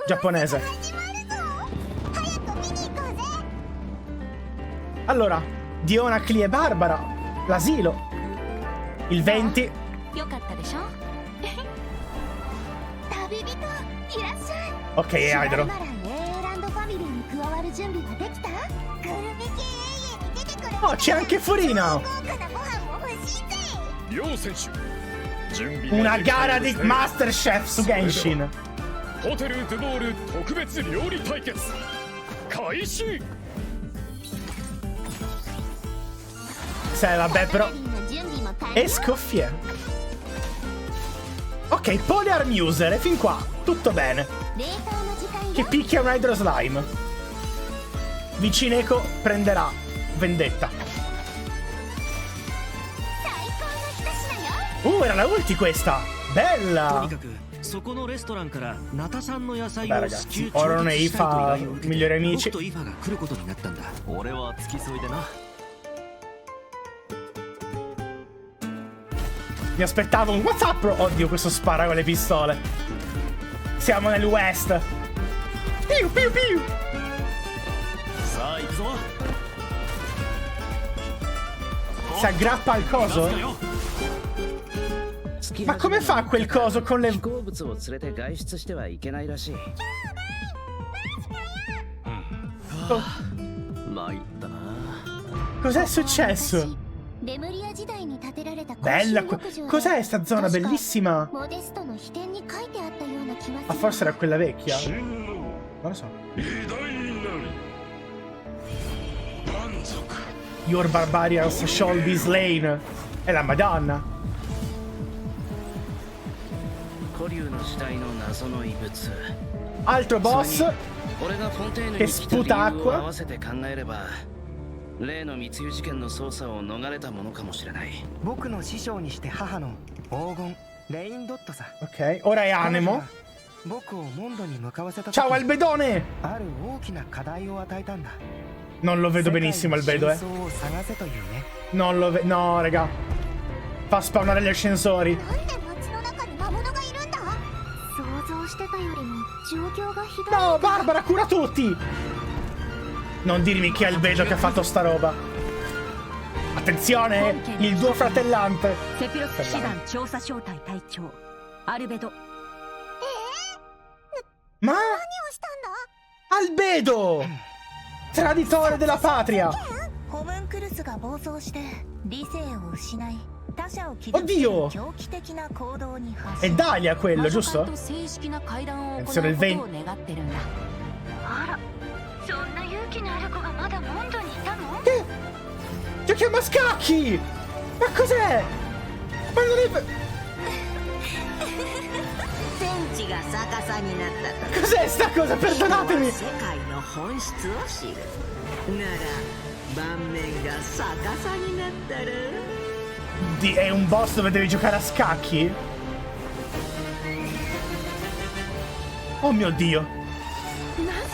Giapponese. Allora, Diona, Cli e Barbara. L'asilo. Il 20. Ok, Hydro. Oh, c'è anche Furina. Una gara di Masterchef su Genshin. Sì, vabbè, però. Escoffier. Ok, Polyarm User. E fin qua tutto bene. Che picchia un Hydro Slime. Vicineko prenderà vendetta. Era la ulti questa. Bella. Beh, ragazzi, Oron e Ifa migliori amici. Mi aspettavo un WhatsApp. Oddio, questo spara con le pistole. Siamo nel West. Piu piu piu. Si aggrappa al coso? Ma come fa quel coso con le... Oh. Cos'è successo? Bella, cos'è sta zona bellissima? Ma forse era quella vecchia? Non lo so. Your barbarians shall be slain. È la Madonna. Altro boss che sputa acqua. Ok, ora è Anemo. Ciao Albedone! Non lo vedo benissimo Albedo, Non lo vedo. No, raga. Fa spawnare gli ascensori. No, Barbara, cura tutti! Non dirmi che è Albedo che ha fatto sta roba. Attenzione, il duo fratellante. Ma? Albedo! Traditore della patria! Oddio! È Dahlia quello, giusto? Attenzione, il 20. Che? Giochiamo a scacchi! Ma cos'è? Ma non è... Cos'è sta cosa? Perdonatemi! È un boss dove devi giocare a scacchi? Oh mio Dio!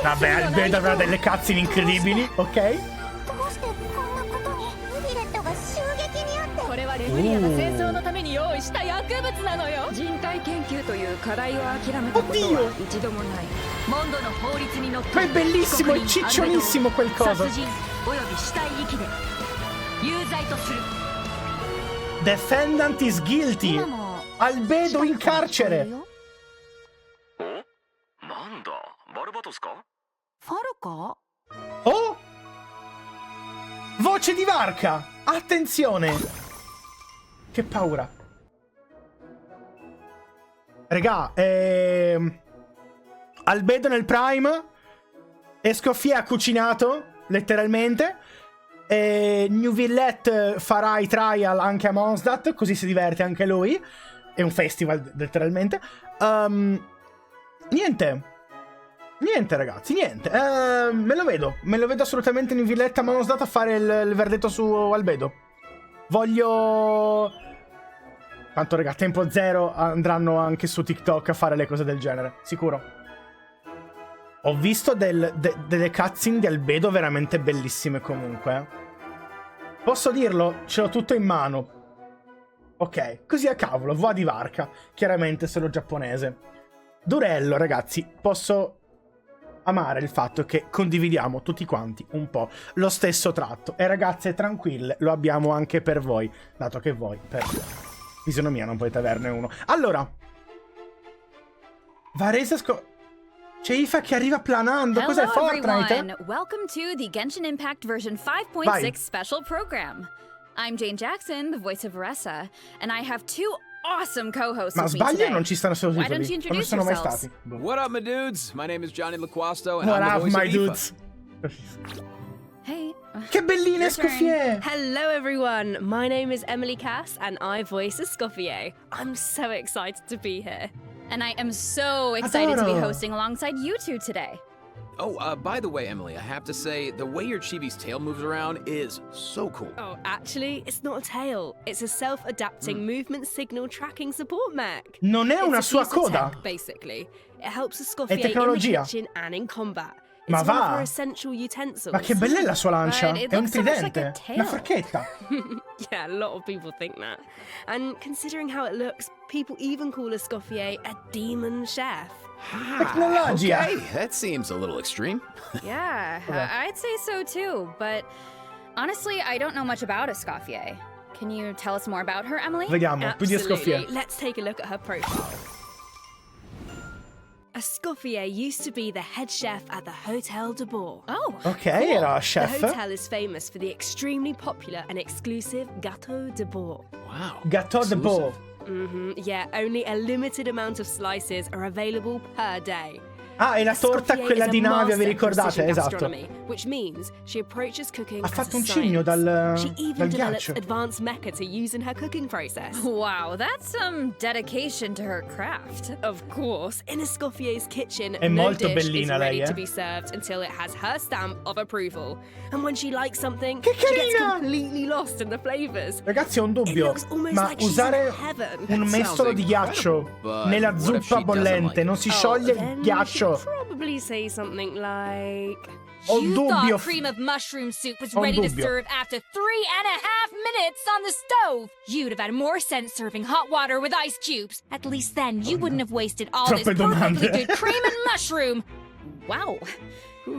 Vabbè, Albedo avrà delle cutscene incredibili, ok? Oddio! Ma è bellissimo, è ciccionissimo quel coso! Defendant is guilty! Albedo in carcere! Oh! Voce di Varca! Attenzione! Che paura! Regà, Albedo nel Prime. Escoffier ha cucinato, letteralmente. New Villette farà i trial anche a MONDSTAT, così si diverte anche lui. È un festival, letteralmente. Niente, ragazzi, niente. Me lo vedo assolutamente New Villette a MONDSTAT a fare il verdetto su Albedo. Voglio... Tanto, raga, tempo zero andranno anche su TikTok a fare le cose del genere, sicuro. Ho visto delle cutscene di Albedo veramente bellissime comunque. Posso dirlo? Ce l'ho tutto in mano. Ok, così a cavolo, va di Varca. Chiaramente sono giapponese. Durello, ragazzi, posso amare il fatto che condividiamo tutti quanti un po' lo stesso tratto. E ragazze, tranquille, lo abbiamo anche per voi, dato che voi, per fisionomia, non potete averne uno. Allora, Varese c'è Ifa che arriva planando. Cos'è Fortnite? Welcome to the Genshin Impact version 5.6 special program. I'm Jane Jackson, the voice of Varese, and I have two awesome co-hosts with me today. Non ci stanno solo Why don't you introduce yourselves? What up, my dudes? My name is Johnny LaQuasto, and What I'm up, the voice my of dudes? Hey. Che belline Escoffier! Hello everyone, my name is Emily Cass and I voice Escoffier. I'm so excited to be here. And I am so excited to be hosting alongside you two today. Oh, by the way, Emily, I have to say, the way your chibi's tail moves around is so cool. Oh, actually, it's not a tail. It's a self-adapting movement signal tracking support mech. Non è una It's a sua piece of coda. tech, basically. It helps Escoffier in the tecnologia. kitchen and in combat. Ma It's one of va! her essential utensils. Ma che bella è la sua lancia! But it È un looks so much like tridente, a tail. una forchetta. Yeah, a lot of people think that. And considering how it looks, people even call Escoffier a demon chef. Tecnologia! Okay, that seems a little extreme. Yeah, I'd say so too, but honestly, I don't know much about Escoffier. Can you tell us more about her, Emily? Vediamo, più di Escoffier. Absolutely. Let's take a look at her profile. Escoffier used to be the head chef at the Hotel de Bourg. Oh, Ok, era The chef. hotel is famous for the extremely popular and exclusive Gâteau de Bourg. Wow. Gâteau de Bourg. Yeah, only a limited amount of slices are available per day. Ah, e la torta Escoffier quella is a di Navia, vi master in ricordate? precision Esatto. gastronomy, which means she approaches cooking Ha as fatto a un cigno science. She even dal develops ghiaccio. advanced mecha to use in her cooking process. wow, that's some dedication to her craft. Of course, in Escoffier's kitchen, È no molto dish is bellina ready lei, to be served until it has her stamp of approval. And when she likes something, Che she gets carina! completely lost in the flavors. Ragazzi, ho un It dubbio. looks almost Ma like she's usare in heaven. un That mestolo sounds di ghiaccio but nella what if she zuppa doesn't bollente like it? non si scioglie il Then ghiaccio? you should probably say something like... Ho un You dubbio. thought cream of mushroom soup was Ho un ready to dubbio. serve after 3.5 minutes on the stove. You'd have had more sense serving hot water with ice cubes. At least then you wouldn't have wasted all this Troppe perfectly domande. good cream and mushroom. Wow,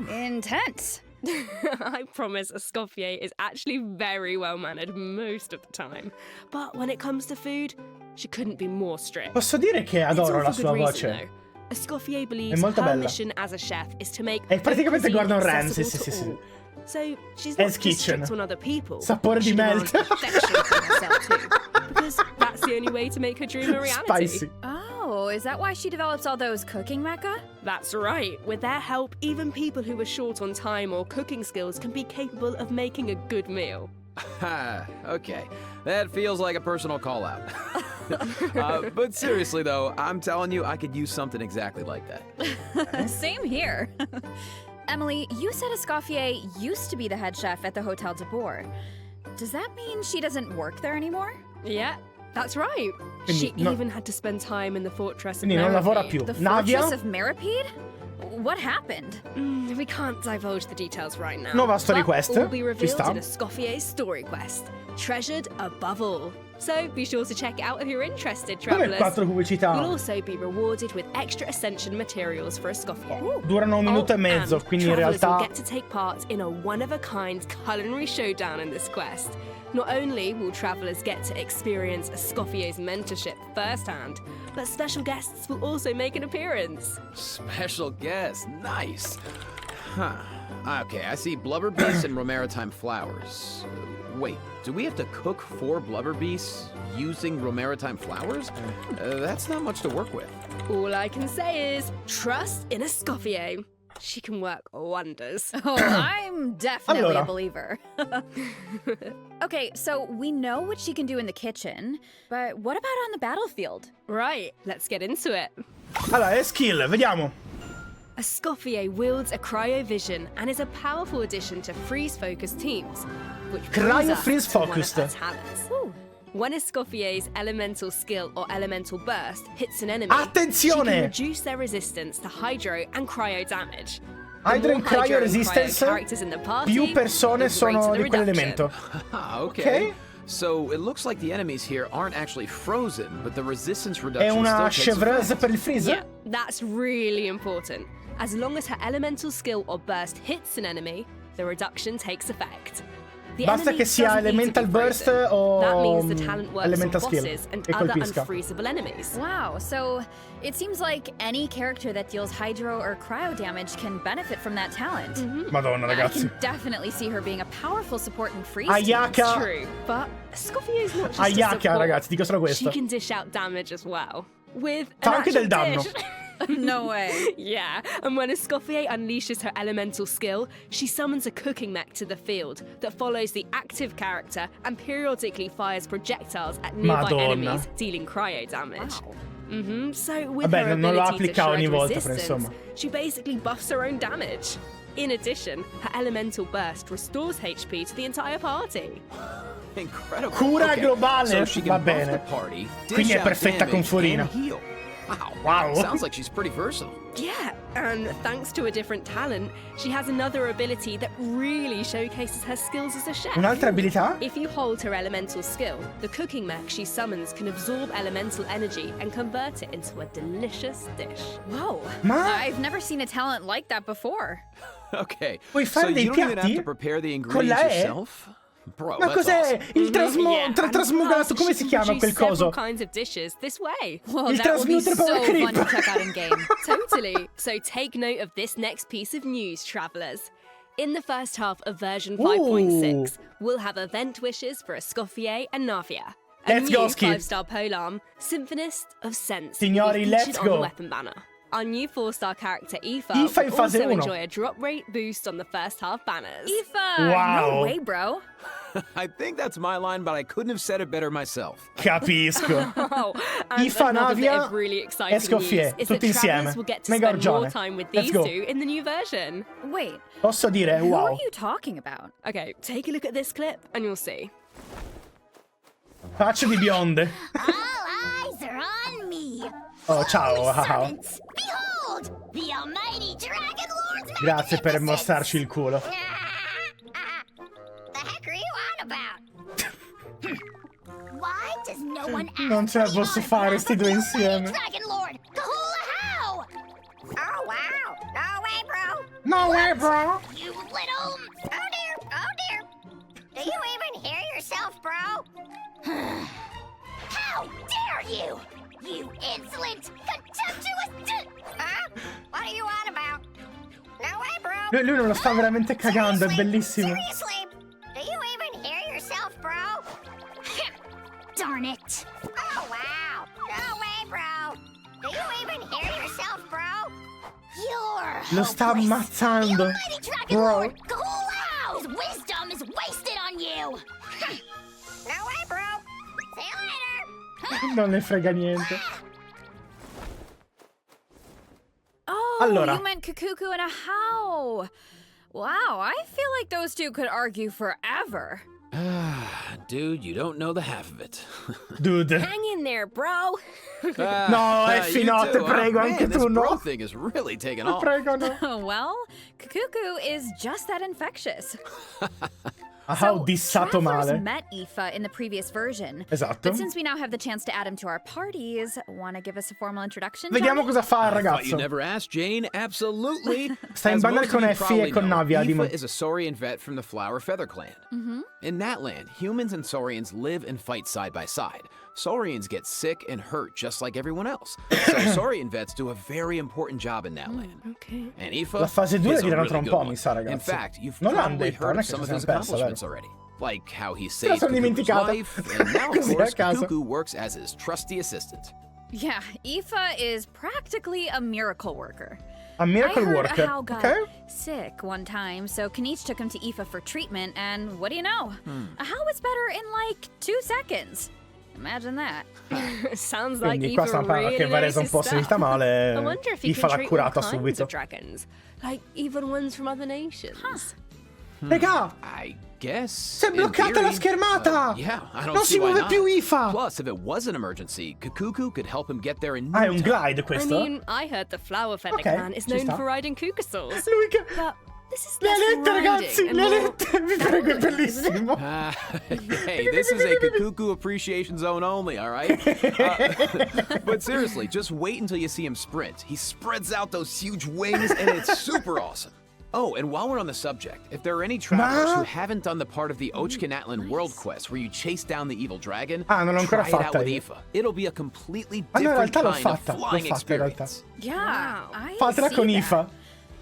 intense. I promise Escoffier is actually very well-mannered most of the time. But when it comes to food, she couldn't be more strict. Posso dire che It's adoro all la for sua good voce. reason, though. Escoffier believes È molto her bella. mission as a chef is to make È praticamente good cuisine Gordon Ramsay, accessible sì, to sì, all. So she's Hell's not just Kitchen. strict on other people. Sapore she di demands melt. perfection for herself too, because that's the only way to make her dream a reality. Spicy. Oh, is that why she develops all those cooking mecha? That's right. With their help, even people who are short on time or cooking skills can be capable of making a good meal. Okay, that feels like a personal call-out. But seriously, though, I'm telling you, I could use something exactly like that. Same here. Emily, you said Escoffier used to be the head chef at the Hotel de Bourg. Does that mean she doesn't work there anymore? Yeah, that's right. Quindi She no- even had to spend time in the fortress of Quindi non lavora Merivale. più. The Navia, Fortress of Meripede? What happened? We can't divulge the details right now. nuova story but quest. all will be Ci revealed sta. in Escoffier's story quest, treasured above all. So be sure to check it out if you're interested, Come travelers. 4 pubblicità? You'll also be rewarded with extra ascension materials for Escoffier. Durano un minuto e mezzo, and quindi in travelers will realtà get to take part in a one-of-a-kind culinary showdown in this quest. Not only will travelers get to experience Escoffier's mentorship firsthand, but special guests will also make an appearance. Special guest, nice. Huh. Okay, I see blubber beasts and romaritime flowers. Wait, do we have to cook 4 blubber beasts using romaritime flowers? That's not much to work with. All I can say is trust in Escoffier. She can work wonders. Oh, I'm definitely Allora. a believer. Okay, so we know what she can do in the kitchen, but what about on the battlefield? Right, let's get into it. allora, è skill, vediamo. Escoffier wields a cryovision and is a powerful addition to freeze-focused teams, which Cryo brings us freeze to one of focused. her talents. When Escoffier's elemental skill or elemental burst hits an enemy, she Attenzione! can reduce their resistance to hydro and cryo damage. The Hydro more and cryo hydro and resistance, characters in the party, più persone the sono greater the di reduction. quell'elemento. Ah, Ok. okay. So it looks like the enemies here aren't actually frozen, but the resistance È reduction una still takes chevreuse effect. per il freeze? Yeah, That's really important. As long as her elemental skill or burst hits an enemy, the reduction takes effect. The Basta che sia elemental burst o that means the talent works elemental on skill bosses and che other colpisca. unfreezable enemies. Wow, so it seems like any character that deals hydro or cryo damage can benefit from that talent. Madonna, I ragazzi. can definitely see her being a powerful support in freeze Ayaka. teams. True, but Escoffier's not just a Ayaka, support. ragazzi, dico solo She questo. can dish out damage as well. With Fa an anche del actual danno. dish. No way. Yeah, and when Escoffier unleashes her elemental skill, she summons a cooking mech to the field that follows the active character and periodically fires projectiles at nearby Madonna. enemies, dealing cryo damage. Wow. So with Vabbè, her non lo ability to applica ogni shred volta, però resistance, insomma. she basically buffs her own damage. In addition, her elemental burst restores HP to the entire party. Incredible. Cura Okay, globale, so she va can buff bene. the party, Quindi dish è out perfetta con damage, Furina. and heal. Wow. Sounds like she's pretty versatile. Yeah, and thanks to a different talent, she has another ability that really showcases her skills as a chef. Un'altra abilità? If you hold her elemental skill, the cooking mech she summons can absorb elemental energy and convert it into a delicious dish. Whoa. Ma- I've never seen a talent like that before. Okay, Puoi so fare dei you don't even have piatti? to prepare the Con ingredients la E? yourself? Bro, Ma that's cos'è? awesome. Il Yeah, and trasmugato, plus, come she si can chiama produce quel coso? several kinds of dishes this way. Well, Il that will be trasmuter so power creep. fun to check out in game. Totally. So take note of this next piece of news, travelers. In the first half of version Ooh. 5.6, we'll have event wishes for Escoffier and Navia. A Let's new go, Skip. 5-star polearm, Symphonist of Sense, Signori, will be let's featured on go. the weapon banner. Our new 4-star character, Aoife, Aoife in will fase also 1. enjoy a drop rate boost on the first half banners. Aoife! Wow. No way, bro. I think that's my line, but I couldn't have said it better myself. Capisco. Oh, and Aoife, another bit Navia, of really exciting Escoffier, news is that tutti insieme. travelers will get to Mega spend more Argione. time with Let's these go. two in the new version. Wait, Posso dire who wow. are you talking about? Okay, take a look at this clip and you'll see. Faccia di bionde. All eyes are on me. Oh, ciao. Servants, behold, the almighty Dragon Lord's Grazie per magnificence. mostrarci il culo. The heck are you on about? Why does no one ask Non ce la me posso on fare behalf sti of due the insieme. almighty Dragon Lord, Kahula how? Oh wow, no way, bro. No way, bro. You little. Oh dear, oh dear. Do you even hear yourself, bro? How dare you! You insolent, contemptuous. Huh? What are you on about? No way, bro. Lui non lo sta veramente cagando, è bellissimo. Seriously? Do you even hear yourself, bro? Darn it. Oh, wow. No way, bro. Do you even hear yourself, bro? You're Lo sta hopeless. ammazzando. The almighty Dragon Bro. Lord, Kahulao's wisdom is wasted on you. No way, bro. See you later. Non ne frega niente. Oh, Allora. you meant Kukuku and a how. Wow, I feel like those two could argue forever. Dude, you don't know the half of it. Dude. Hang in there, bro. Effi, no, te prego, man, anche this tu, no. bro thing is really taking Ti off. prego, no. Well, Kukuku is just that infectious. Ah, ho dissato Travelers male. met Aoife in the previous version. Esatto. But since we now have the chance to add him to our parties, want to give us a formal introduction? Vediamo Johnny? cosa fa il I thought you ragazzo. never asked, Jane. Absolutely. Sta in As banner most con of you Effie probably e con know, Navia, Aoife Dimo. is a Saurian vet from the Flower Feather Clan. In that land, humans and Saurians live and fight side by side. Saurians get sick and hurt just like everyone else. So Saurian vets do a very important job in that land. Okay. And Aoife La fase 2 is a diranno really tra un good po', one. mi sa, In ragazzi. fact, you've Non l'hanno probably detto, heard non è of che some of ci his siamo persi, accomplishments vero? already. Like how he la saved sono Kukuku's dimenticata. life, and now, of Così a course, caso. Kukuku works as his trusty assistant. Yeah, Aoife is practically a miracle worker. A miracle I heard worker. How got Ok? sick one time, so Kaniche took him to Aoife for treatment, and what do you know? How was better in like 2 seconds. Imagine that. Sounds like Quindi qua Aoife stiamo parlando really che Varese knows un po' his si sta stuff. male. I wonder if he Aoife can l'ha treat all curata kinds subito. of dragons, like even ones from other nations. Raga, I guess. si è in bloccata la theory, schermata. yeah, I don't Non see si why muove not. più Aoife. Plus, if it was an emergency, Kukuku could help him get there in no Ah, è un time. glide I questo? mean, I heard the Flower Feather Ok, Clan is ci known sta. for riding Kukasaurs. Lui che... But This is Le less alette, ragazzi, grinding and le more alette, vi prego, è bellissimo. Hey, this is a Kakuku appreciation zone only, all right? But seriously, just wait until you see him sprint. He spreads out those huge wings, and it's super awesome. Oh, and while we're on the subject, if there are any travelers who haven't done the part of the Ochkanatlan World Quest where you chase down the evil dragon, non l'ho ancora try it out fatta with io. Aoife. It'll be a completely No, in different realtà l'ho kind fatta, of flying in realtà. experience. Yeah, I Fatela see con that. Ifa.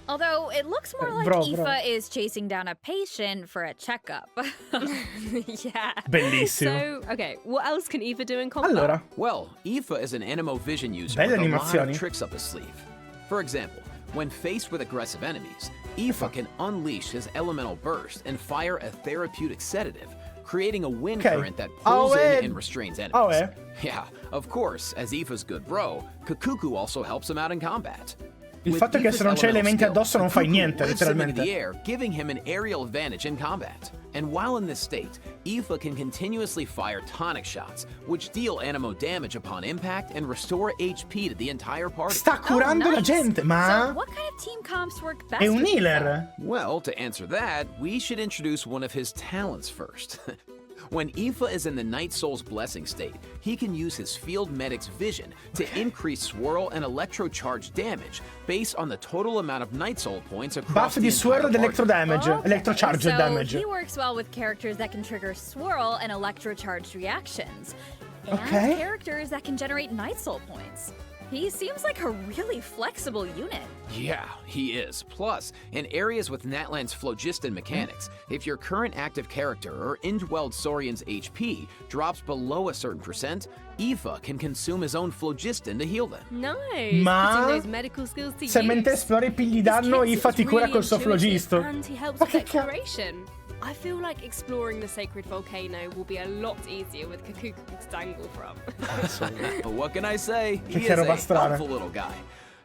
Although it looks more like Bro. Aoife is chasing down a patient for a checkup. Yeah. Bellissimo. So, okay, what else can Aoife do in combat? Allora, Well, Aoife is an Animo Vision user Belle with a lot animazioni. of tricks up his sleeve. For example, when faced with aggressive enemies, Aoife can unleash his elemental burst and fire a therapeutic sedative, creating a wind current that pulls in and restrains enemies. Yeah, of course, as Aoife's good bro, Kakuku also helps him out in combat. il With fatto è che Aoife's se non c'è elemental elementi skill, addosso non fai Kakuku niente, lifts him into letteralmente. the air, giving him an aerial advantage in combat. And while in this state, Aoife can continuously fire tonic shots, which deal animo damage upon impact and restore HP to the entire party. Sta curando la nice. gente, So ma what kind of team comps work best è un with Aoife? healer. Well, to answer that, we should introduce one of his talents first. When Aoife is in the Night Soul's Blessing state, he can use his Field Medic's vision to increase swirl and electrocharge damage based on the total amount of Night Soul points across Buff the di swirl ed entire electro party. damage. Okay, Electrocharge so damage. he works well with characters that can trigger swirl and electrocharged reactions. And Okay. characters that can generate Night Soul points. He seems like a really flexible unit. Yeah, he is. Plus, in areas with Natlan's phlogiston mechanics, if your current active character or indwelled Saurian's HP drops below a certain percent, Aoife can consume his own phlogiston to heal them. Nice. Ma Putting those medical skills to se use. mentre esplori pigli This danno, kit Ifa is ti cura really col suo intuitive, flogisto. And he helps Ma with che cazzo? exploration. I feel like exploring the sacred volcano will be a lot easier with Kakuku to dangle from. But what can I say? He Che is roba a strana. helpful little guy.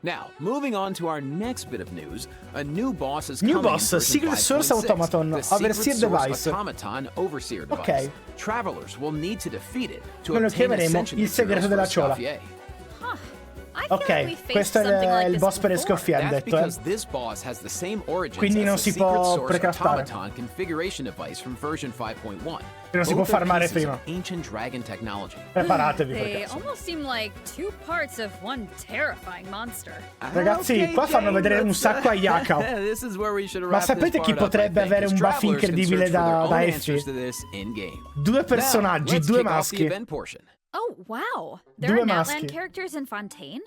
Now, moving on to our next bit of news, a new boss is New coming boss, in version Secret Source 5.6, Automaton, the Overseer Secret Source Device. Automaton Overseer Device. Ok. Travelers will need to defeat it to Quello che obtain vedremo, ascension il segreto materials for della ciola. Escoffier. Huh. I feel like we Ok, faced questo è something like il this boss per before. Escoffier, hanno That's detto, because this boss has the same origins Quindi non as si the Secret può Source precraftare. Automaton configuration device from version 5.1. Non si può Both are farmare pieces prima. of ancient dragon technology. Preparatevi per They caso. almost seem like two parts of one terrifying monster. Ragazzi, Okay, qua fanno Jane, vedere un let's, sacco a Yakao. This is where we should Ma wrap sapete this chi part up, potrebbe I think, avere as un buff travelers can incredibile search for their da own Effie? answers to this in-game. Due Now, personaggi, let's due kick off the maschi. event portion. Oh, wow. There Due are maschi. Natlan characters in Fontaine?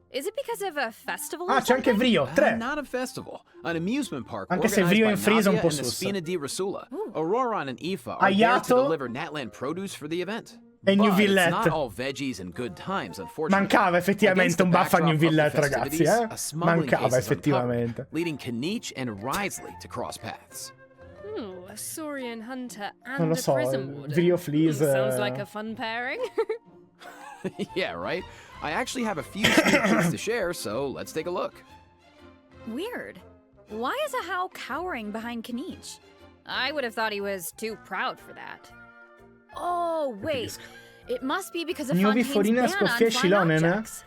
Is it because of a festival Ah, or c'è anche something? Vrio, 3. Not a festival, an amusement park Anche se organized Vrio by in Freeze è un Nadia po' and the sus. Spina di Rasula. Auroron and Aoife are there to Ayato deliver Natlan produce for the event. e New But it's Villette. not all veggies and good times, unfortunately. Mancava effettivamente Against the un buff a New backdrop of the Villette, ragazzi, festivities, a smuggling Mancava case is effettivamente. uncovered, leading Kanich and Risley to cross paths. Ooh, a Saurian hunter and Non lo a so, prison warden. Vrio Fleas. Sounds like a fun pairing. Yeah, right? I actually have a few sneak peeks to share, so let's take a look. Weird. Why is a How cowering behind Kanich? I would have thought he was too proud for that. Oh, wait. It must be because of Nuovi Fontaine's Forina ban on Escoffier flying Shilonen, eh? objects.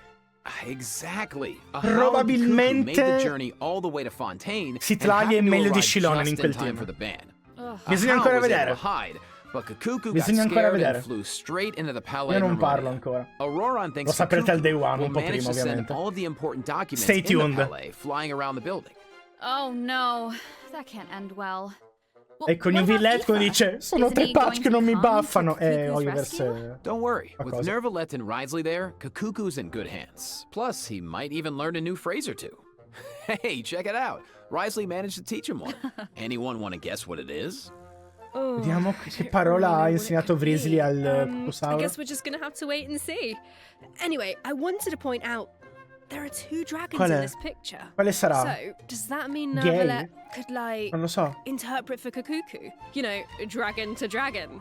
Exactly. Probabilmente made the journey all the way to Fontaine si and traglia happened in to meglio di arrive Shilonen just in quel time team. for the ban. Bisogna How ancora was able vedere. to hide, but Kakuku Bisogna got ancora scared vedere. and flew straight into the Palais Io non parlo Memorial. ancora. Auroron thinks Lo saprete al day Kakuku one, will un po' manage prima, to send ovviamente. all of the important documents Stay in tuned. the Palais flying around the building. Oh no, that can't end well. Well, Ecco, New what about Villette come Aoife? dice, sono Isn't 3 he patch going che non mi to come to buffano. Kakuku's Hoyoverse. rescue? Don't worry, with cosa. Nervalette and Risley there, Kakuku's in good hands. Plus, he might even learn a new phrase or two. Hey, check it out. Risley managed to teach him one. Anyone want to guess what it is? Oh, Vediamo I che don't parola really ha know what insegnato it could Vrisley be. al I Cucusauro. guess we're just gonna have to wait and see. Anyway, I wanted to point out there are 2 dragons Qual in è? this picture. Quale sarà? So, does that mean Gay? Nervalette could, like, Non lo so. interpret for Kakuku? You know, dragon to dragon.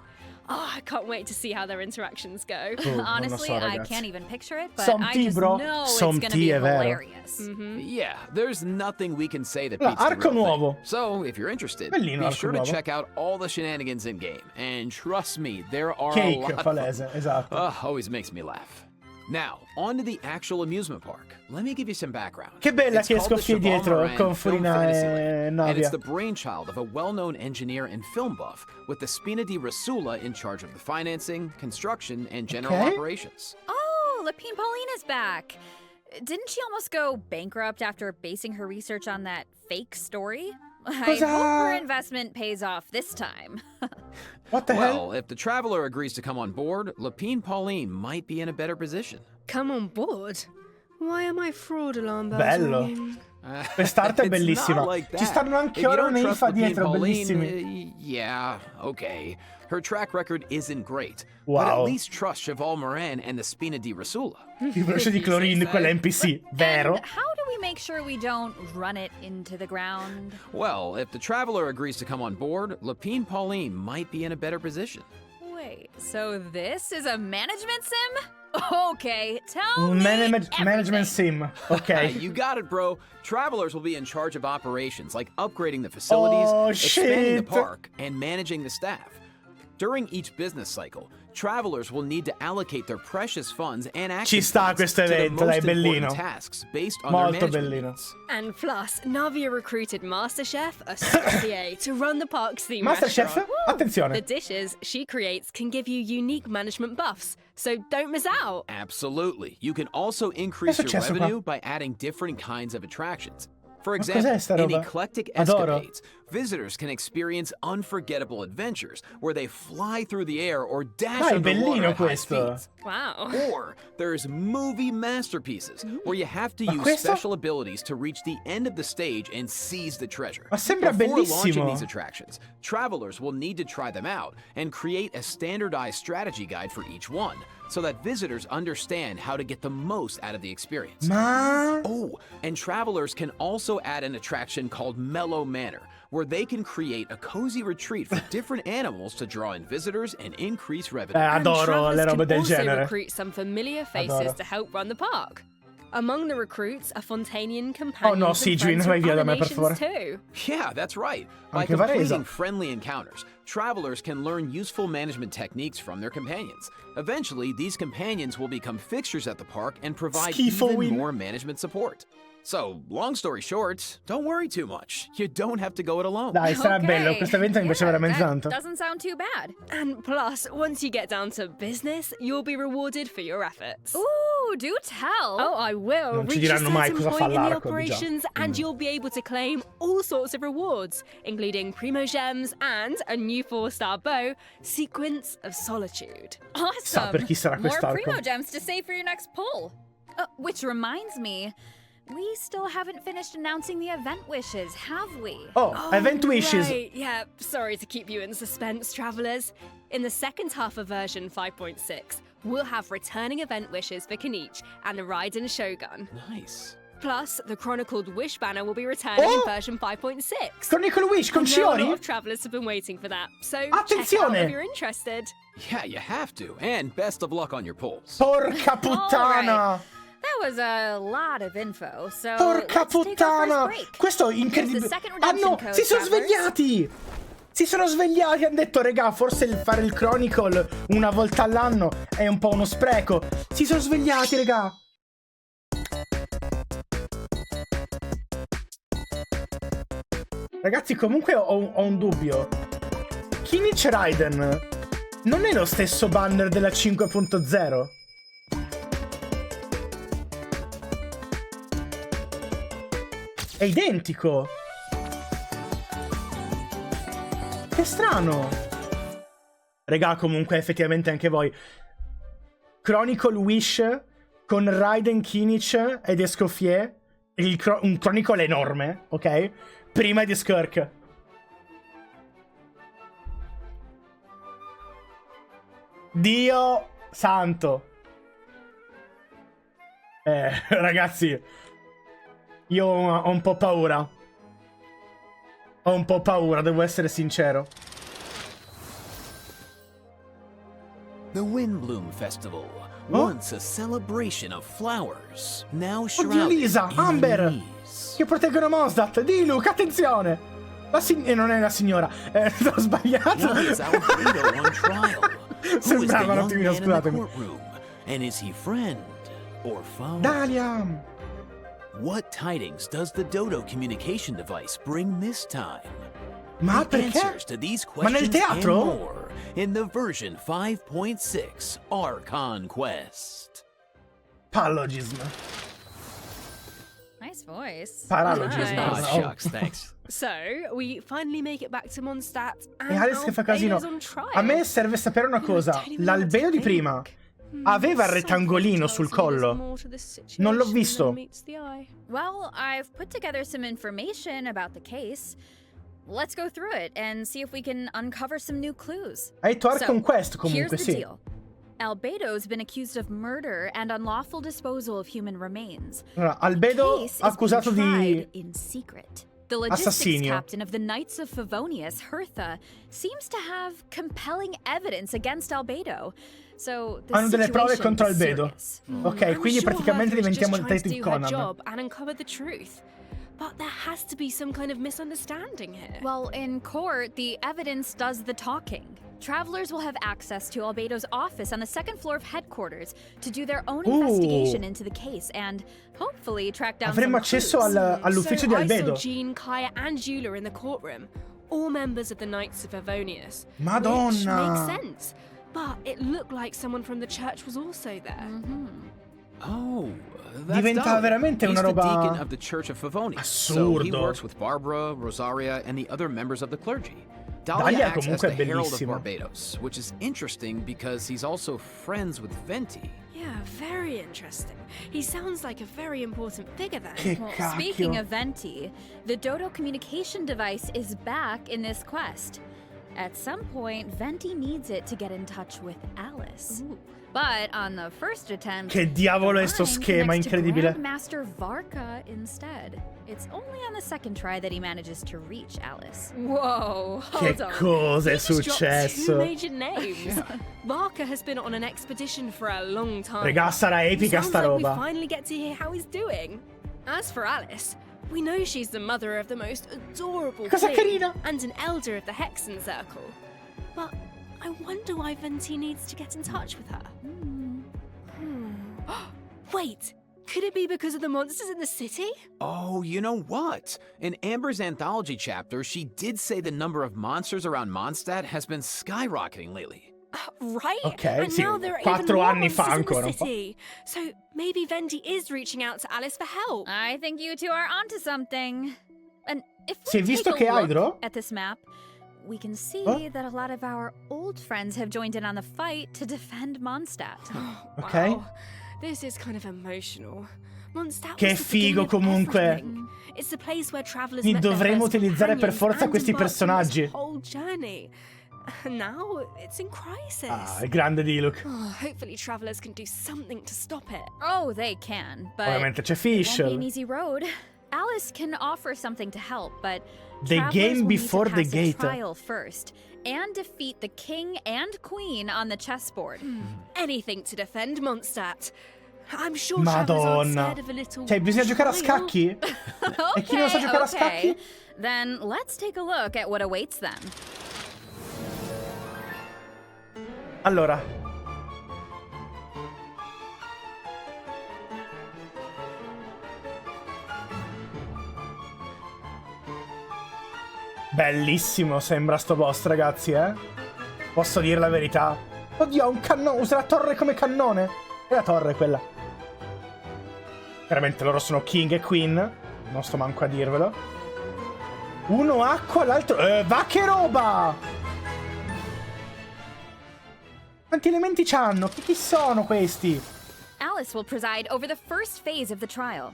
Oh, I can't wait to see how their interactions go. Oh, non lo Honestly, so, I ragazzi. can't even picture it, but Som I T, just bro. know it's Som gonna T, be è vero. hilarious. Yeah, there's nothing we can say that Allora, beats the Archon real nuovo. thing. So, if you're interested, Bellino be Archon sure to nuovo. check out all the shenanigans in game. And trust me, there are a Cake, lot of palese, them. esatto. Always makes me laugh. Now, on to the actual amusement park. Let me give you some background. Che bella It's che called the Escoffier Cheval dietro Moran con Film Furina Fantasyland, e and Navia. it's the brainchild of a well-known engineer and film buff, with the Spina di Rasula in charge of the financing, construction, and general Okay. operations. Oh, Lapine Pauline is back. Didn't she almost go bankrupt after basing her research on that fake story? I Cosa- hope her investment pays off this time. What the hell? Well, if the Traveler agrees to come on board, Lapine Pauline might be in a better position. Come on board? Why are my fraud alarm bells Bello. ringing? Quest'arte è It's bellissima. not like Ci that. stanno anche If you oro don't nei trust fa Lapine dietro, Pauline, bellissimi. yeah, okay. Her track record isn't great. But Wow. at least trust Cheval Moran and the Spina di Rasula. Il braccio di Clorin, quella NPC, vero? And how do we make sure we don't run it into the ground? Well, if the Traveler agrees to come on board, Lapine Pauline might be in a better position. Wait, so this is a management sim? Okay, tell me Management sim, ok. You got it, bro. Travelers will be in charge of operations, like upgrading the facilities, Oh, expanding the shit. park, and managing the staff. During each business cycle, travelers will need to allocate their precious funds and action Ci sta points questo to the evento, most dai, bellino. important tasks based on Molto their management bellino. needs. And plus, Navia recruited Master Chef Escoffier to run the park's theme Master Chef, restaurant. The attenzione. dishes she creates can give you unique management buffs, so don't miss out. Absolutely. You can also increase Che è your successo qua? revenue by adding different kinds of attractions. For cos'è example, sta in roba? eclectic Adoro. escapades, visitors can experience unforgettable adventures where they fly through the air or dash Dai, underwater bellino at high questo. speeds. Wow. Or there's movie masterpieces where you have to Ma use questo? special abilities to reach the end of the stage and seize the treasure. Ma sembra Before launching bellissimo. these attractions, travelers will need to try them out and create a standardized strategy guide for each one, so that visitors understand how to get the most out of the experience. Ma... Oh, and travelers can also add an attraction called Mellow Manor, where they can create a cozy retreat for different animals to draw in visitors and increase revenue. And Adoro travelers le robe can del also genere. recruit some familiar faces Adoro. to help run the park. Among the recruits are Fontainian companions Oh no, and Sigyn, friends vai from via da other me, per nations favore. too. Yeah, that's right. By Anche Varese. completing friendly encounters, travelers can learn useful management techniques from their companions. Eventually, these companions will become fixtures at the park and provide Schifo, even Win. more management support. So, long story short, don't worry too much. You don't have to go it alone. Dai, sarà Okay. bello, questo evento mi piace veramente that tanto. doesn't sound too bad. And plus, once you get down to business, you'll be rewarded for your efforts. Ooh, do tell. Oh, I will. Non ci Reach a diranno mai certain cosa fa point in the l'arco, operations, and you'll be able to claim all sorts of rewards, including primo gems and a new 4-star bow, Sequence of Solitude. Awesome. per chi sarà More quest'arco. primo gems to save for your next pull. Which reminds me, we still haven't finished announcing the event wishes, have we? Oh, event wishes. Right. Yeah, sorry to keep you in suspense, travelers. In the second half of version 5.6, we'll have returning event wishes for Kenichi and the Raiden Shogun. Nice. Plus, the Chronicled Wish banner will be returning in Oh! version 5.6. Chronicle Wish con I know a lot Shiori? of travelers have been waiting for that, so check out Attenzione! if you're interested. Yeah, you have to. And best of luck on your pulls. Porca puttana! That was a lot of info, so Porca let's take our first puttana! break. Questo è Here's incredibile. the second Ah redemption no, code, si sono travelers. svegliati! Si sono svegliati, hanno detto, regà, forse fare il Chronicle una volta all'anno è un po' uno spreco. Si sono svegliati, regà. Ragazzi, comunque ho un dubbio. Kenichi Raiden non è lo stesso banner della 5.0? È identico. Che strano. Regà, comunque, effettivamente anche voi. Chronicle Wish con Raiden, Kenichi ed Escoffier. Un Chronicle enorme, ok? Prima di Skirk. Dio santo. Ragazzi, io ho un po' paura. Ho un po' paura, devo essere sincero. The Windbloom Festival, Oh? once a celebration of flowers, now Oddio, shrouded Lisa, in Amber, unease. che proteggono Mondstadt. Di Luca, attenzione. Non è la signora. Ho sbagliato. Once Alfredo on trial. Who is the Sembrava un young attimino, man in the scusatemi. courtroom? And is he friend or phone? Dalia! What tidings does the Dodo communication device bring this time? Ma The perché? answers to these Ma nel questions and teatro? more in the version 5.6 Archon Quest. Paralogism. Nice voice. Paralogism. Nice. Oh, Oh. shucks, thanks. So, we finally make it back to Mondstadt and E Alice che fa casino. Albedo's on trial. A me serve sapere una cosa. L'albero di prima aveva il rettangolino sul collo. Non l'ho visto. Well, I've put together some information about the case. Let's go through it and see if we can uncover some new clues. Hai detto Archon Quest comunque, here's the sì. deal. Albedo's been accused of murder and unlawful disposal of human remains. Allora, The Albedo case is accusato being di... tried in secret. The logistics assassinio. captain of the Knights of Favonius, Hertha, seems to have compelling evidence against Albedo. So the Hanno delle prove situation contro is Albedo. serious. Ok, I'm quindi sure praticamente Hertha is diventiamo just trying to Detective do her Conan. job and uncover the truth. But there has to be some kind of misunderstanding here. Well, in court, the evidence does the talking. Travelers will have access to Albedo's office on the second floor of headquarters to do their own investigation into the case and hopefully track down Avremo some accesso clues. all'ufficio so di I saw Albedo. Jean, Kaya, and Eula in the courtroom, all members of the Knights of Favonius. Which Madonna. makes sense. But it looked like someone from the church was also there. Oh, that's Diventa Dahlia. veramente He's una roba the deacon of the Church of Favonius. So he assurdo. works with Barbara, Rosaria, and the other members of the clergy. Dahlia Dahlia acts as comunque the è Herald of bellissimo. Barbados, which is interesting because he's also friends with Venti. Yeah, very interesting. He sounds like a very important figure then. Che Well, speaking cacchio. of Venti, the Dodo communication device is back in this quest. At some point, Venti needs it to get in touch with Alice. But on the first attempt, Che diavolo è the sto line schema connects to incredibile. Grandmaster Varka instead. It's only on the second try that he manages to reach Alice. Whoa, Che hold on. cosa è He just dropped two successo? major names. Varka has been on an expedition for a long time. Regà, sarà epica Sounds sta like roba. we finally get to hear how he's doing. As for Alice, we know she's the mother of the most adorable Cosa queen carina. and an elder of the Hexen Circle. But I wonder why Venti needs to get in touch with her. Wait, could it be because of the monsters in the city? Oh, you know what? In Amber's anthology chapter, she did say the number of monsters around Mondstadt has been skyrocketing lately. Right? Ok, and sì, now there are even 4 more anni fa monsters in ancora the un po'. city. So maybe Venti is reaching out to Alice for help. I think you two are onto something. And if Si è we visto take che a look Hydro? at this map, we can see Oh. that a lot of our old friends have joined in on the fight to defend Mondstadt. Ok. Wow, this is kind of emotional. Mondstadt Che was the beginning figo of comunque. everything. It's the place where travelers Quindi met their dovremo first utilizzare per companions forza and questi embarked on this personaggi. whole journey. And now it's in crisis. Ah, il grande Diluc. Oh, hopefully travelers can do something to stop it. Oh, they can, but Ovviamente c'è it won't be an Fischl. easy road. Alice can offer something to help, but The travelers game will need to before the pass a gate. trial first and defeat the king and queen on the chessboard. Anything to defend Mondstadt. I'm sure travelers aren't Madonna. scared of a little Cioè, bisogna giocare a trial. scacchi? E chi non sa giocare a scacchi? Then let's take a look at what awaits them. Allora. Bellissimo sembra sto boss, ragazzi, eh? Posso dire la verità. Oddio, ha un cannone, usa la torre come cannone. È la torre quella. Chiaramente loro sono King e Queen. Non sto manco a dirvelo. Uno acqua, l'altro... va che roba! Quanti elementi c'hanno? Chi sono questi? Alice will preside over the first phase of the trial.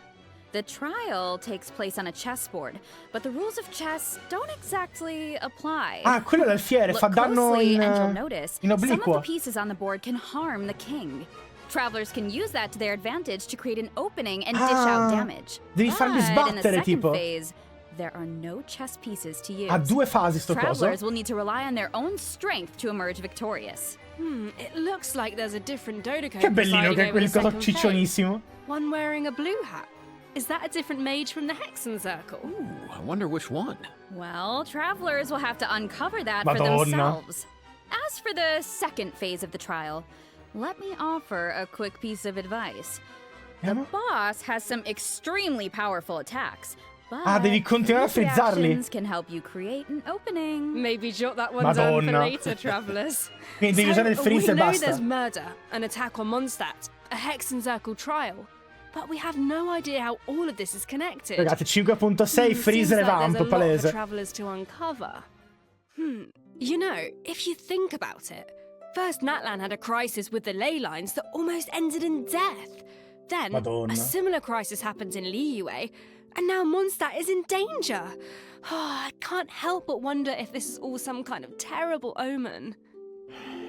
The trial takes place on a chessboard, but the rules of chess don't exactly apply. Ah, quello è l'alfiere, Look fa danno closely and you'll in notice in some of the obliquo. pieces on the board can harm the king. Travelers can use that to their advantage to create an opening and dish out damage. Devi farli But in the sbattere, second tipo. phase, there are no chess pieces to use. Ha due fasi sto coso. Travelers will need to rely on their own strength to emerge victorious. It looks like there's a different Dodoco Che bellino presiding che è over quel the coso second phase. ciccionissimo. One wearing a blue hat. Is that a different mage from the Hexen Circle? Ooh, I wonder which one. Well, travelers will have to uncover that Madonna. for themselves. As for the second phase of the trial, let me offer a quick piece of advice. The boss has some extremely powerful attacks. Ah, devi continuare a frizzarli. Reactions can help you create an opening. Maybe jot that one down for Madonna. later, travelers. Quindi devi usare il freeze e we know basta. there's murder, an attack on MONDSTADT, a Hex and Circle trial, but we have no idea how all of this is connected. Ragazzi, 5.6 freezer e vamp, palese. Travelers to uncover. You know, if you think about it, first Natlan had a crisis with the ley lines that almost ended in death. Then Madonna. a similar crisis happened in Liyue, and now MONDSTADT is in danger. I can't help but wonder if this is all some kind of terrible omen.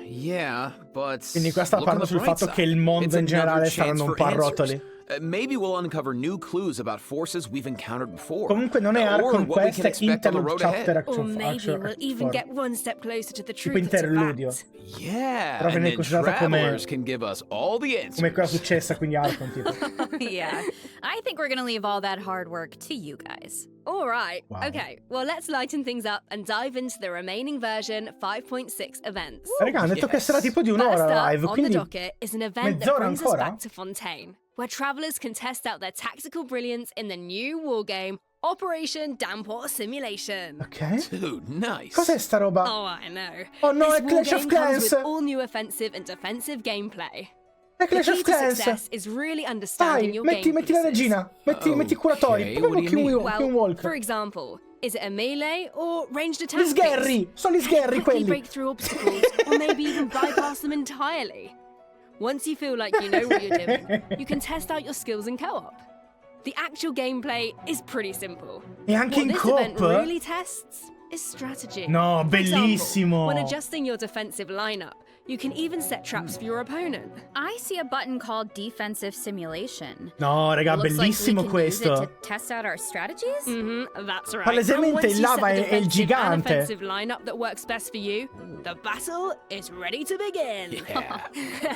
Yeah, but Quindi qua sta look on parlando the sul bright fatto che side. il mondo It's in generale another sta chance andando un for po' a answers. rotoli. Maybe we'll uncover new clues about forces we've encountered before. Comunque non è Or Archon what we questa, can è expect on the Interlude road Chapter ahead. Or maybe we'll even get one step closer to the truth. that's a interludio. fact. Yeah, Però and viene then considerata come- travelers can give us all the answers. Come quella successa, quindi Archon, tipo. Yeah, I think we're gonna leave all that hard work to you guys. All right. Wow. Okay. Well, let's lighten things up and dive into the remaining version 5.6 events. Raga, hanno detto che Yes. sarà tipo di First un'ora up live, on the quindi... docket is an event that mezz'ora brings us ancora? back to Fontaine, where travelers can test out their tactical brilliance in the new wargame Operation Downpour Simulation. Ok. Dude, nice. Cos'è sta roba? Oh, I know. Oh no, This è Clash of wargame comes Clans! with all new offensive and defensive gameplay. È The Clash key of to Clans! success is really understanding Vai, your metti game la pieces. regina, metti i curatori, Okay, proprio what do you chi mean? un Well, walk. for example, is it a melee or ranged attack? Gli sgherri, sono gli sgherri Quickly quelli. break through obstacles, or maybe even bypass them entirely. Once you feel like you know what you're doing, you can test out your skills in co-op. The actual gameplay is pretty simple. E anche What in this coop? event really tests is strategy. No, For example, bellissimo. when adjusting your defensive lineup, you can even set traps for your opponent. I see a button called Defensive Simulation. No, raga, Looks bellissimo like we can use it questo. to test out our strategies? That's right. Palesemente And once il you lava set the è il defensive and gigante. offensive lineup that works best for you, the battle is ready to begin. Yeah.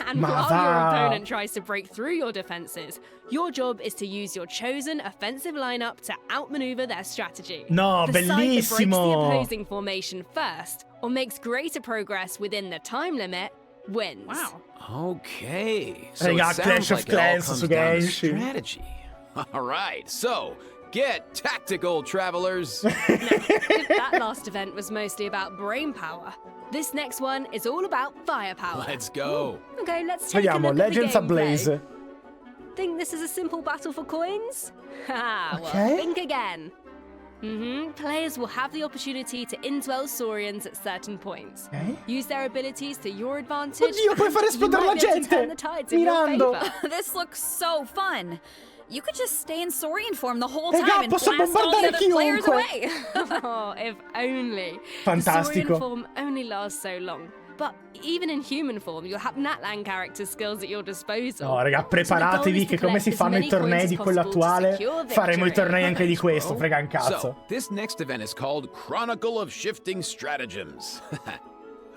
And Ma while your va. opponent tries to break through your defenses, your job is to use your chosen offensive lineup to outmaneuver their strategy. No, The side that breaks the bellissimo. opposing formation first, or makes greater progress within the time limit, wins. Wow. Okay. So Raga, it sounds Clash of like it all Clans comes su down to Genshin. strategy. All right. So get tactical, travelers. That last event was mostly about brain power. This next one is all about firepower. Let's go. Okay, let's take a Vediamo, look at the Legends Ablaze. gameplay. Think this is a simple battle for coins? Ha, Okay. well, think again. Players will have the opportunity to indwell Saurians at certain points. Ok. Use their abilities to your advantage. Oddio, puoi far You esplodere la might be able to turn gente! the tides in your Mirando! favor. This looks so fun. You could just stay in Saurian form the whole Raga, time and posso blast all the bombardare other players chiunque. away. Oh, if only. Fantastico. The Saurian form only lasts so long. But even in human form, you'll have Natlan character skills at your disposal. No, raga, preparatevi che come si fanno i tornei di quello attuale, faremo i tornei anche di questo, frega un cazzo. So this next event is called Chronicle of Shifting Stratagems.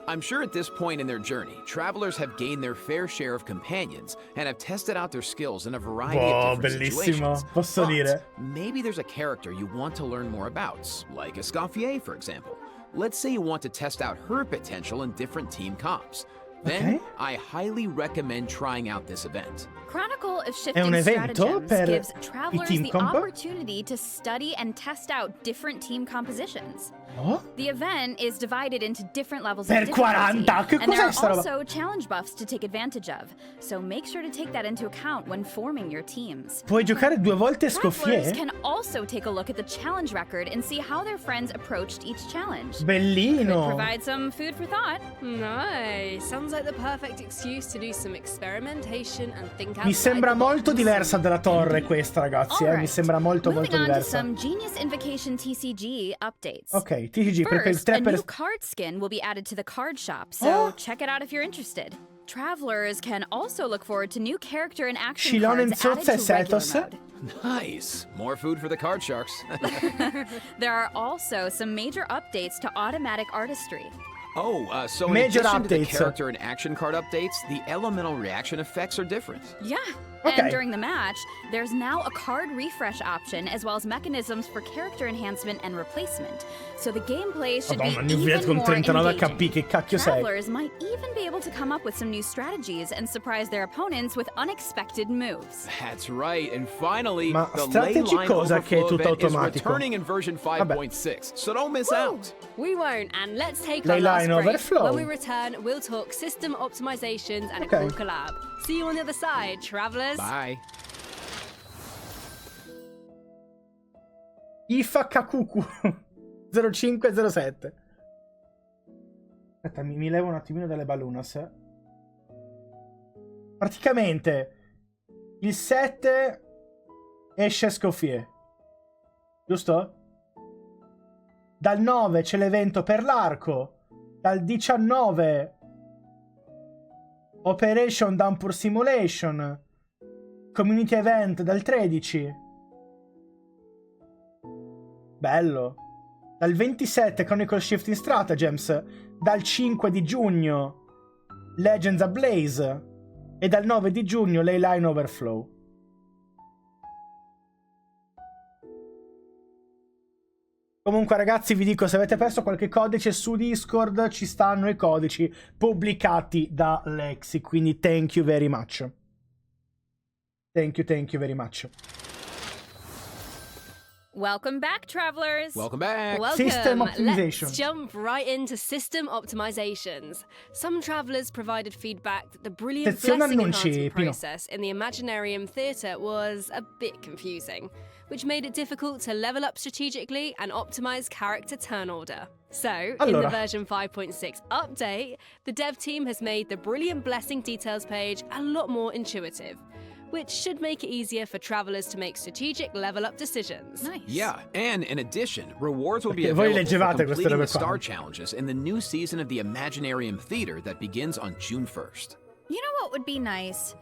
I'm sure at this point in their journey, travelers have gained their fair share of companions and have tested out their skills in a variety Wow, of different bellissimo. situations. Posso But dire? maybe there's a character you want to learn more about, like Escoffier, for example. Let's say you want to test out her potential in different team comps. Then Okay. I highly recommend trying out this event. Chronicle of È Shifting un evento Stratagems per gives i travelers team the comp? opportunity to study and test out different team compositions. Oh? The event is divided into different levels Per of difficulty, 40? Che and there cos'è are sta roba? also challenge buffs to take advantage of, so make sure to take that into account when forming your teams. Puoi giocare 2 volte Travelers Escoffier? can also take a look at the challenge record and see how their friends approached each challenge. Could Bellino! provide some food for thought. Nice. Sounds like the perfect excuse to do some experimentation and think outside Mi sembra the box. molto diversa dalla torre questa, ragazzi, mi Alright, sembra molto moving molto on to diversa. some Genius Invocation TCG updates. Ok, TCG, perché il First, a te per... new card skin will be added to the card shop, so Oh. check it out if you're interested. Travelers can also look forward to new character and action Shilonen cards added Zotze to regular Setos? mode. Nice. More food for the card sharks. There are also some major updates to automatic artistry. So in Major addition to the updates. character and action card updates, the elemental reaction effects are different. Yeah, Okay. And during the match, there's now a card refresh option as well as mechanisms for character enhancement and replacement. So the gameplay should Madonna, be New Viet even con more 39 engaging. HP, che cacchio sei? Travelers might even be able to come up with some new strategies and surprise their opponents with unexpected moves. That's right, and finally, Ma the ley strategy line cosa che è overflow tutto event is automatico? returning in version 5.6, so don't miss out. We won't, and let's take Ley our last line break. overflow. When we return, we'll talk system optimizations and Okay. a cool collab. See you on the other side, travelers. Bye. Ifa Kakuku 0507. Aspetta, mi levo un attimino dalle balloons. Praticamente il 7 esce Escoffier, giusto? Dal 9 c'è l'evento per l'arco. Dal 19 Operation Downpour Simulation. Community Event dal 13. Bello. Dal 27 Chronicle Shifting Stratagems. Dal 5 di giugno Legends Ablaze. E dal 9 di giugno Leyline Overflow. Comunque ragazzi vi dico, se avete perso qualche codice su Discord ci stanno i codici pubblicati da Lexi, quindi thank you very much. Thank you very much. Welcome back, travelers. Welcome back. Welcome. System optimization. Let's jump right into system optimizations. Some travelers provided feedback that the brilliant Sezione blessing annunci, enhancement Pino. process in the Imaginarium Theatre was a bit confusing, which made it difficult to level up strategically and optimize character turn order. So, in Allora. the version 5.6 update, the dev team has made the brilliant blessing details page a lot more intuitive, which should make it easier for travelers to make strategic level up decisions. Nice. Yeah, and in addition, rewards will be Perché voi available for leggevate queste completing robe the qua. star challenges in the new season of the Imaginarium Theater that begins on June 1st. You know what would be nice?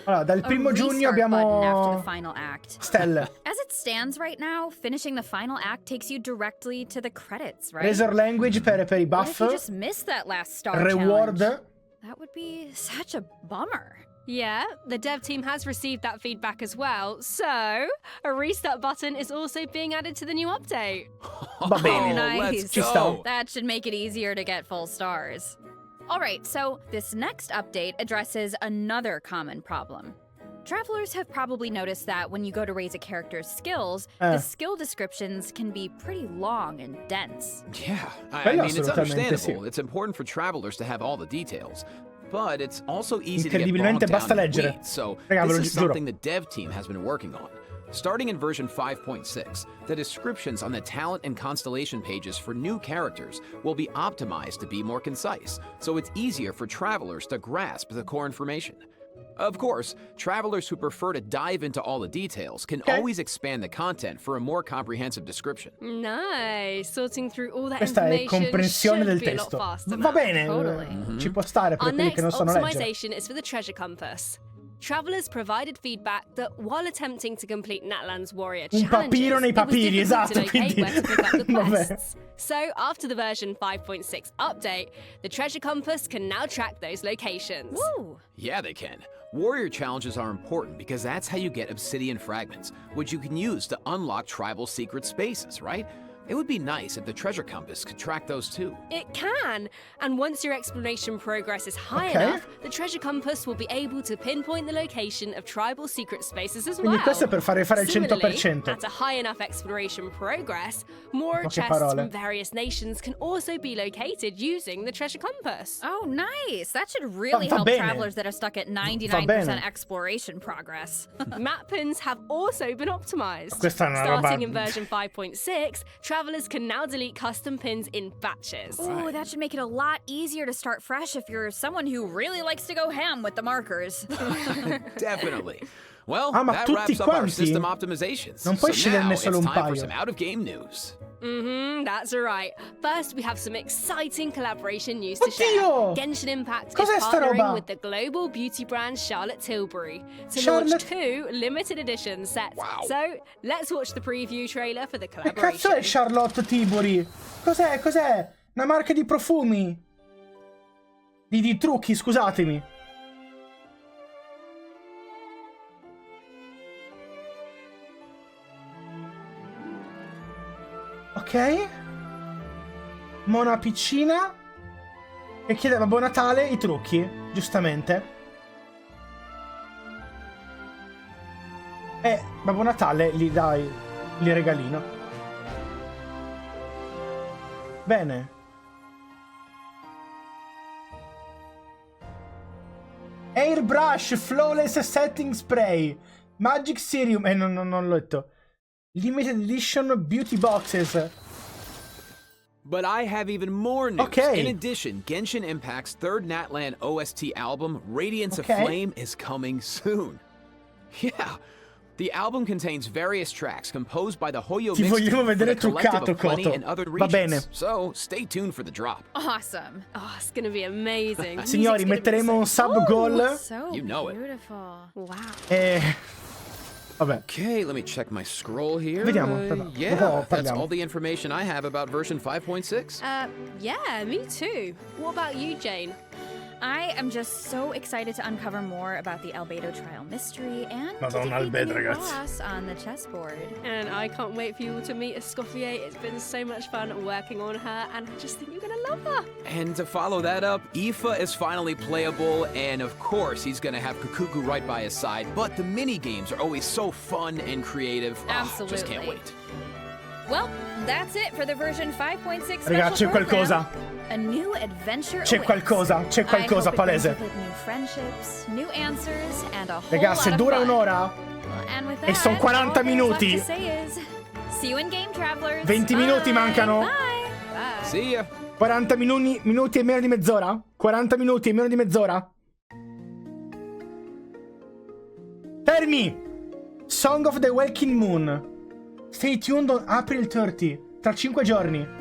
Allora, dal A primo giugno restart button after the abbiamo final act. stelle. As it stands right now, finishing the final act takes you directly to the credits, right? Razor Language per i What if buff. you just missed that last star Reward. challenge? That would be such a bummer. Yeah, the dev team has received that feedback as well, so a restart button is also being added to the new update. Va bene. Nice. Let's Ci sta. go. That should make it easier to get full stars. Alright, so this next update addresses another common problem. Travelers have probably noticed that when you go to raise a character's skills, the skill descriptions can be pretty long and dense. Yeah, I Quello mean, it's assolutamente understandable. sì. It's important for travelers to have all the details. But it's also easy to get Incredibilmente bogged basta down in the leggere. weeds, so Raga, ve lo this is giuro. something the dev team has been working on. Starting in version 5.6, the descriptions on the talent and constellation pages for new characters will be optimized to be more concise, so it's easier for travelers to grasp the core information. Of course, travelers who prefer to dive into all the details can always expand the content for a more comprehensive description. Nice. Sorting through all that Questa è information comprensione should del be a lot testo. faster Va now. bene, Totally. ci può stare per Our quelli che next non sanno leggere. optimization is for the treasure compass. Travelers provided feedback that while attempting to complete Natlan's warrior Un challenges, papiro nei it was papiri, difficult esatto, to locate quindi- where to pick up the Vabbè. quests. So, after the version 5.6 update, the treasure compass can now track those locations. Woo! Yeah, they can. Warrior challenges are important because that's how you get obsidian fragments, which you can use to unlock tribal secret spaces, right? It would be nice if the treasure compass could track those too. It can! And once your exploration progress is high Okay. enough, the treasure compass will be able to pinpoint the location of tribal secret spaces as Quindi well. questo è per fare il Similarly, 100%. at a high enough exploration progress, more Poche chests parole. from various nations can also be located using the treasure compass. Oh, nice. That should really Va help bene. travelers that are stuck at Va 99% bene. exploration progress. Map pins have also been optimized. Questa è una roba- Starting in version 5.6, travelers can now delete custom pins in batches. Ooh, that should make it a lot easier to start fresh if you're someone who really likes to go ham with the markers. Definitely. Well, Ah, ma that tutti wraps up our quanti? system optimizations. Non puoi so sceglierne now solo it's un time for paio. some out-of-game news. That's right. First, we have some exciting collaboration news to share. Oddio! Genshin Impact Cos'è is sta partnering roba? with the global beauty brand Charlotte Tilbury to Charlotte- launch 2 limited edition sets. Wow. So, let's watch the preview trailer for the Che cazzo collaboration. è Charlotte Tilbury? Cos'è? Cos'è? Una marca di profumi? Di trucchi, scusatemi. Ok. Mona piccina. E chiedeva a Buon Natale i trucchi, giustamente. E Babbo Natale gli dai il regalino. Bene. Airbrush Flawless Setting Spray. Magic Serum. Non l'ho letto. Limited Edition Beauty Boxes. But I have even more news. Okay. In addition, Genshin Impact's third Natlan OST album, Radiance of Okay. Flame, is coming soon. Yeah. The album contains various tracks composed by the Hoyoverse Ti vogliamo vedere for the collective truccato, of Plenty Coto. and other Va regions. bene. So, stay tuned for the drop. Awesome. Oh, it's gonna be amazing. Signori, Music's gonna be metteremo un sub goal. So You know it. beautiful. Wow. E... Vabbè. Okay, let me check my scroll here. Vediamo, Yeah, dopo that's parliamo. all the information I have about version 5.6. Yeah, me too. What about you, Jane? I am just so excited to uncover more about the Albedo trial mystery and to Madonna, defeat the Albedo, new ragazzi. boss on the chessboard. And I can't wait for you all to meet Escoffier. It's been so much fun working on her, and I just think you're gonna love her. And to follow that up, Aoife is finally playable, and of course he's gonna have Kukuku right by his side, but the mini-games are always so fun and creative. Oh, just can't Absolutely. wait. Well, that's it for the version 5.6 Ragazzi, c'è special program. qualcosa. A new adventure C'è awaits. qualcosa, c'è qualcosa I hope it palese. brings with it new friendships, new answers, and a whole Raga, se lot of dura fun. un'ora, And with e son that, 40 all there's minuti. left to say is, see you in game, travelers. 20 minuti Bye. mancano. Bye. Bye. See ya. 40 minuti e meno di mezz'ora? 40 minuti e meno di mezz'ora? Fermi! Song of the Waking Moon. Stay tuned on April 30. Tra 5 giorni.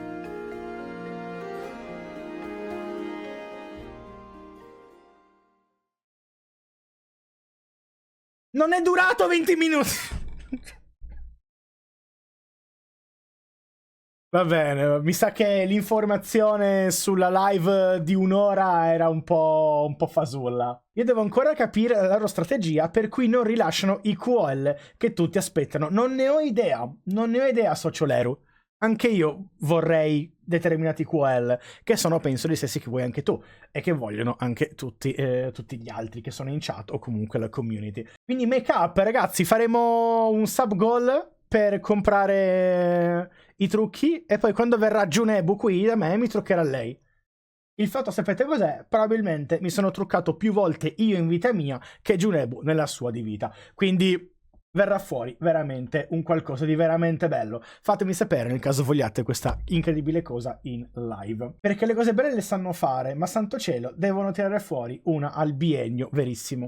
Non è durato 20 minuti. Va bene, mi sa che l'informazione sulla live di un'ora era un po' fasulla. Io devo ancora capire la loro strategia per cui non rilasciano i QOL che tutti aspettano. Non ne ho idea, socio Leru. Anche io vorrei determinati QL, che sono, penso, gli stessi che vuoi anche tu, e che vogliono anche tutti gli altri che sono in chat o comunque la community. Quindi make up, ragazzi, faremo un sub goal per comprare i trucchi, e poi quando verrà Junebu qui da me mi truccherà lei. Il fatto, sapete cos'è? Probabilmente mi sono truccato più volte io in vita mia che Junebu nella sua di vita. Quindi verrà fuori veramente un qualcosa di veramente bello. Fatemi sapere nel caso vogliate questa incredibile cosa in live. Perché le cose belle le sanno fare, ma santo cielo, devono tirare fuori una al biennio, verissimo.